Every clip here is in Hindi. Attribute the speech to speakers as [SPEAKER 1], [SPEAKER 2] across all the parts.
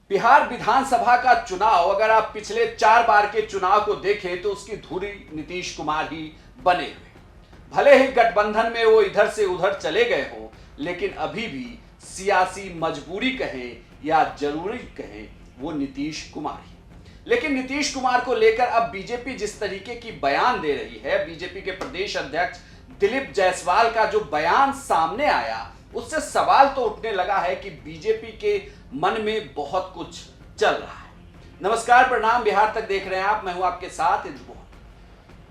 [SPEAKER 1] बिहार विधानसभा का चुनाव अगर आप पिछले 4 बार के चुनाव को देखें तो उसकी धुरी नीतीश कुमार ही बने हुए। भले ही गठबंधन में वो इधर से उधर चले गए हो, लेकिन अभी भी सियासी मजबूरी कहें या जरूरी कहें, वो नीतीश कुमार ही। लेकिन नीतीश कुमार को लेकर अब बीजेपी जिस तरीके की बयान दे रही है, बीजेपी के प्रदेश अध्यक्ष दिलीप जायसवाल का जो बयान सामने आया, उससे सवाल तो उठने लगा है कि बीजेपी के मन में बहुत कुछ चल रहा है। नमस्कार, प्रणाम, बिहार तक देख रहे हैं आप, मैं हूं आपके साथ इंद्रमोहन।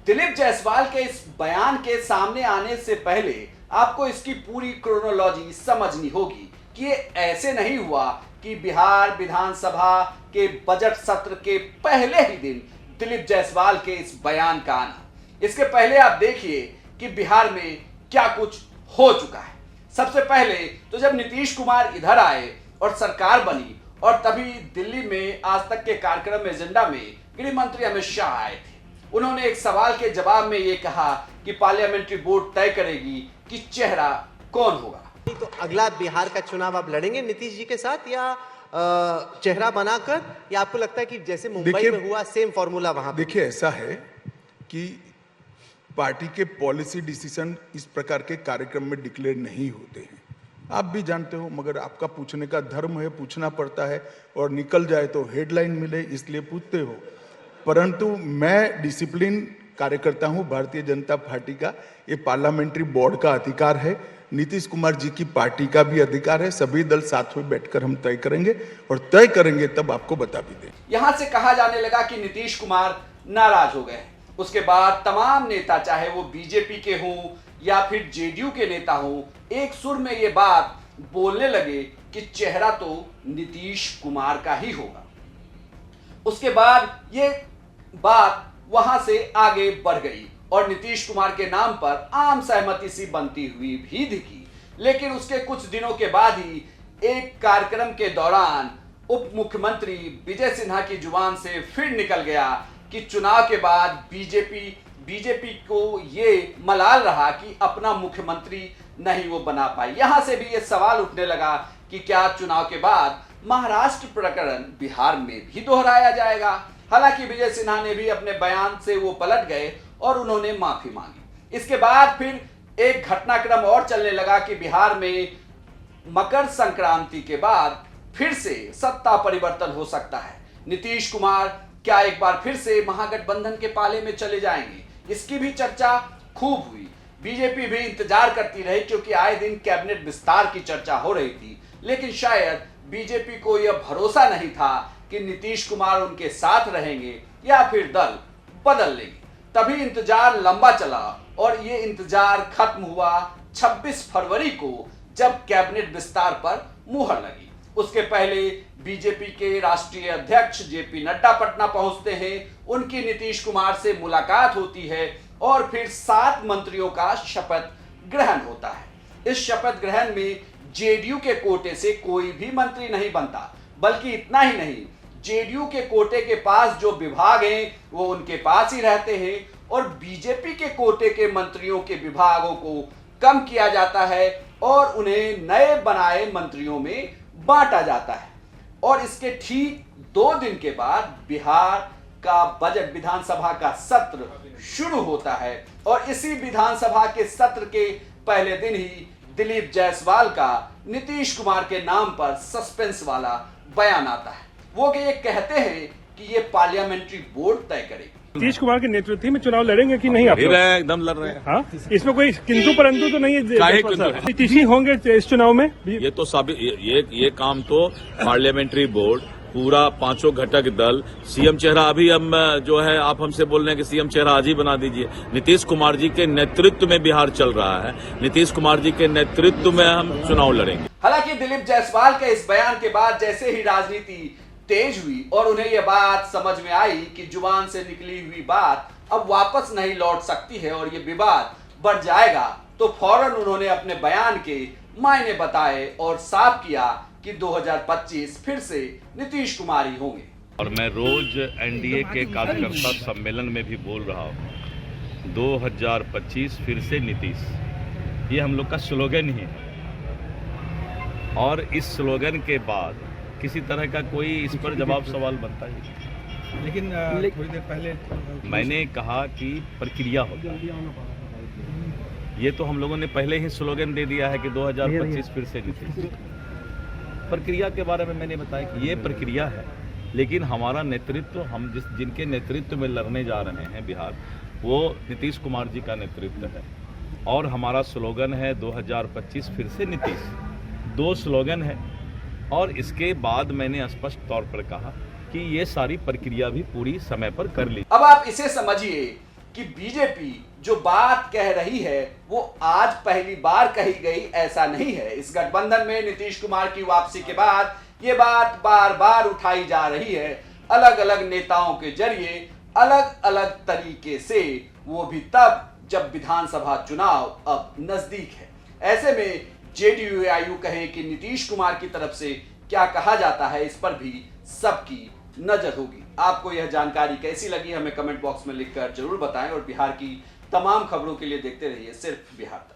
[SPEAKER 1] दिलीप जायसवाल के इस बयान के सामने आने से पहले आपको इसकी पूरी क्रोनोलॉजी समझनी होगी कि ये ऐसे नहीं हुआ कि बिहार विधानसभा के बजट सत्र के पहले ही दिन दिलीप जायसवाल के इस बयान का आना। इसके पहले आप देखिए कि बिहार में क्या कुछ हो चुका है। सबसे पहले तो जब नीतीश कुमार इधर आए और सरकार बनी, और तभी दिल्ली में आज तक के कार्यक्रम एजेंडा में गृह मंत्री अमित शाह आए थे। उन्होंने एक सवाल के जवाब में ये कहा कि पार्लियामेंट्री बोर्ड तय करेगी कि चेहरा कौन होगा।
[SPEAKER 2] तो अगला बिहार का चुनाव आप लड़ेंगे नीतीश जी के साथ या चेहरा बनाकर, या आपको लगता है कि जैसे मुंबई में हुआ सेम फॉर्मूला वहां?
[SPEAKER 3] देखिए, ऐसा है कि पार्टी के पॉलिसी डिसीजन इस प्रकार के कार्यक्रम में डिक्लेयर नहीं होते हैं, आप भी जानते हो, मगर आपका पूछने का धर्म है, पूछना पड़ता है, और निकल जाए तो हेडलाइन मिले इसलिए पूछते हो। परंतु मैं डिसिप्लिन कार्यकर्ता हूं भारतीय जनता पार्टी का, ये पार्लियामेंट्री बोर्ड का अधिकार है, नीतीश कुमार जी की पार्टी का भी अधिकार है। सभी दल साथ में बैठकर हम तय करेंगे, और तय करेंगे तब आपको बता भी दें।
[SPEAKER 1] यहां से कहा जाने लगा कि नीतीश कुमार नाराज हो गए। उसके बाद तमाम नेता, चाहे वो बीजेपी के हों या फिर जेडीयू के नेता हों, एक सुर में ये बात बोलने लगे कि चेहरा तो नीतीश कुमार का ही होगा। उसके बाद ये बात वहां से आगे बढ़ गई और नीतीश कुमार के नाम पर आम सहमति सी बनती हुई भी दिखी। लेकिन उसके कुछ दिनों के बाद ही एक कार्यक्रम के दौरान उप मुख्यमंत्री विजय सिन्हा की जुबान से फिर निकल गया कि चुनाव के बाद बीजेपी को ये मलाल रहा कि अपना मुख्यमंत्री नहीं वो बना पाई। यहां से भी ये सवाल उठने लगा कि क्या चुनाव के बाद महाराष्ट्र प्रकरण बिहार में भी दोहराया जाएगा। हालांकि विजय सिन्हा ने भी अपने बयान से वो पलट गए और उन्होंने माफी मांगी। इसके बाद फिर एक घटनाक्रम और चलने लगा कि बिहार में मकर संक्रांति के बाद फिर से सत्ता परिवर्तन हो सकता है। नीतीश कुमार क्या एक बार फिर से महागठबंधन के पाले में चले जाएंगे, इसकी भी चर्चा खूब हुई। बीजेपी भी इंतजार करती रही क्योंकि आए दिन कैबिनेट विस्तार की चर्चा हो रही थी, लेकिन शायद बीजेपी को यह भरोसा नहीं था कि नीतीश कुमार उनके साथ रहेंगे या फिर दल बदल लेंगे। तभी इंतजार लंबा चला और ये इंतजार खत्म हुआ 26 फरवरी को, जब कैबिनेट विस्तार पर मुहर लगी। उसके पहले बीजेपी के राष्ट्रीय अध्यक्ष जेपी नड्डा पटना पहुंचते हैं, उनकी नीतीश कुमार से मुलाकात होती है और फिर 7 मंत्रियों का शपथ ग्रहण होता है। इस शपथ ग्रहण में जेडीयू के कोटे से कोई भी मंत्री नहीं बनता, बल्कि इतना ही नहीं, जेडीयू के कोटे के पास जो विभाग हैं वो उनके पास ही रहते हैं, और बीजेपी के कोटे के मंत्रियों के विभागों को कम किया जाता है और उन्हें नए बनाए मंत्रियों में बांटा जाता है। और इसके ठीक 2 दिन के बाद बिहार का बजट विधानसभा का सत्र शुरू होता है, और इसी विधानसभा के सत्र के पहले दिन ही दिलीप जायसवाल का नीतीश कुमार के नाम पर सस्पेंस वाला बयान आता है। वो ये कहते हैं कि ये पार्लियामेंट्री बोर्ड तय करेगी।
[SPEAKER 4] नीतीश कुमार के नेतृत्व में चुनाव लड़ेंगे कि नहीं? आप
[SPEAKER 5] एकदम लड़ रहे हैं।
[SPEAKER 4] हाँ, इसमें कोई किंतु परंतु तो नहीं है? नीतीश ही होंगे इस चुनाव में?
[SPEAKER 5] ये तो साबित, ये काम तो पार्लियामेंट्री बोर्ड, पूरा 5 घटक दल, सीएम चेहरा अभी हम जो है, आप हमसे बोल रहे हैं कि सीएम चेहरा आज ही बना दीजिए। नीतीश कुमार जी के नेतृत्व में बिहार चल रहा है, नीतीश कुमार जी के नेतृत्व में हम चुनाव लड़ेंगे।
[SPEAKER 1] हालांकि दिलीप जायसवाल के इस बयान के बाद जैसे ही राजनीति तेज हुई और उन्हें यह बात समझ में आई कि जुबान से निकली हुई बात अब वापस नहीं लौट सकती है और ये विवाद बढ़ जाएगा, तो फौरन उन्होंने अपने बयान के मायने बताए और साफ किया कि 2025 फिर से नीतीश कुमार ही होंगे।
[SPEAKER 6] और मैं रोज एनडीए के कार्यकर्ता सम्मेलन में भी बोल रहा हूँ, 2025 फिर से नीतीश, ये हम लोग का स्लोगन ही है। और इस स्लोगन के बाद किसी तरह का कोई इस पर जवाब सवाल बनता ही नहीं।
[SPEAKER 7] लेकिन थोड़ी देर पहले
[SPEAKER 6] मैंने कहा कि प्रक्रिया होता है। ये तो हम लोगों ने पहले ही स्लोगन दे दिया है कि 2025 फिर से नीतीश। प्रक्रिया के बारे में मैंने बताया कि ये प्रक्रिया है, लेकिन हमारा नेतृत्व, हम जिनके नेतृत्व में लड़ने जा रहे हैं बिहार, वो नीतीश कुमार जी का नेतृत्व है। और हमारा स्लोगन है 2025 फिर से नीतीश। 2 स्लोगन है। और इसके बाद मैंने स्पष्ट तौर पर कहा कि ये सारी प्रक्रिया भी पूरी समय पर कर ली।
[SPEAKER 1] अब आप इसे समझिए कि बीजेपी जो बात कह रही है वो आज पहली बार कही गई ऐसा नहीं है। इस गठबंधन में नीतीश कुमार की वापसी के बाद ये बात बार बार उठाई जा रही है, अलग अलग नेताओं के जरिए, अलग अलग तरीके से, वो भी तब जब विधानसभा चुनाव अब नजदीक है। ऐसे में जेडीयू कहे कि नीतीश कुमार की तरफ से क्या कहा जाता है, इस पर भी सबकी नजर होगी। आपको यह जानकारी कैसी लगी हमें कमेंट बॉक्स में लिखकर जरूर बताएं और बिहार की तमाम खबरों के लिए देखते रहिए सिर्फ बिहार तक।